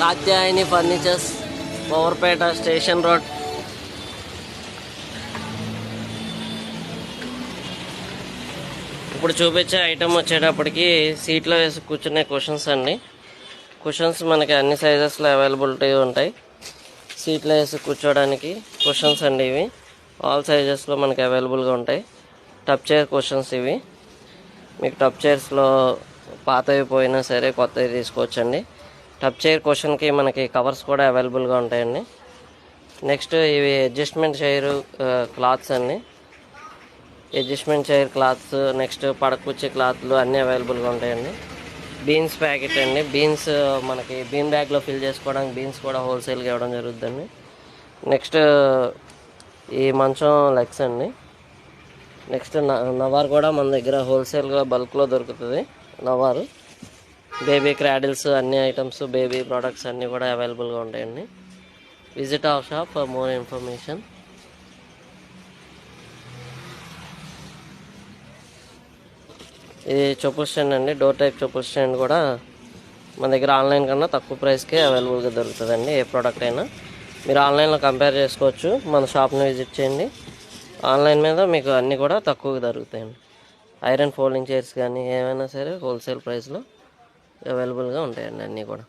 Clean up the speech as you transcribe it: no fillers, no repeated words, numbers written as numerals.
Katyayani furnitures, Powerpet station road. ఇప్పుడు చూపించే item వచ్చేటప్పటికి సీట్లో వేసి కూర్చునే కుషన్స్ అండి. కుషన్స్ మనకి అన్ని సైజెస్లో అవైలబిలిటీ ఉంటాయి. సీట్లో వేసి కూర్చోడానికి కుషన్స్ అండి ఇవి. ఆల్ సైజెస్లో మనకి అవైలబుల్గా ఉంటాయి. టప్ చైర్ కుషన్స్ ఇవి. మీకు టప్ చైర్స్లో పాతవి పోయినా సరే కొత్తవి తీసుకోవచ్చండి. టప్ చైర్ కుషన్కి మనకి కవర్స్ కూడా అవైలబుల్గా ఉంటాయండి. నెక్స్ట్ ఇవి అడ్జస్ట్మెంట్ చైర్ క్లాత్స్ అండి. అడ్జస్ట్మెంట్ చైర్ క్లాత్స్, నెక్స్ట్ పడకూర్చే క్లాత్లు అన్నీ అవైలబుల్గా ఉంటాయండి. బీన్స్ ప్యాకెట్ అండి. బీన్స్ మనకి బీన్ బ్యాగ్లో ఫిల్ చేసుకోవడానికి బీన్స్ కూడా హోల్సేల్గా ఇవ్వడం జరుగుతుందండి. నెక్స్ట్ ఈ మంచం లెగ్స్ అండి. నెక్స్ట్ నవార్ కూడా మన దగ్గర హోల్సేల్గా బల్క్లో దొరుకుతుంది. నవారు, బేబీ క్రాడిల్స్, అన్ని ఐటమ్స్, బేబీ ప్రోడక్ట్స్ అన్నీ కూడా అవైలబుల్గా ఉంటాయండి. Visit our shop for more information. ఇది చెప్పుల స్టాండ్ అండి. డోర్ టైప్ చెప్పుల స్టాండ్ కూడా మన దగ్గర ఆన్లైన్ కన్నా తక్కువ ప్రైస్కే అవైలబుల్గా దొరుకుతుందండి. ఏ ప్రోడక్ట్ అయినా మీరు ఆన్లైన్లో కంపేర్ చేసుకోవచ్చు. మన షాప్ని విజిట్ చేయండి. ఆన్లైన్ మీద మీకు అన్నీ కూడా తక్కువగా దొరుకుతాయండి. ఐరన్ ఫోల్డింగ్ చైర్స్ కానీ ఏమైనా సరే హోల్సేల్ ప్రైస్లో అవైలబుల్గా ఉంటాయండి అన్నీ కూడా.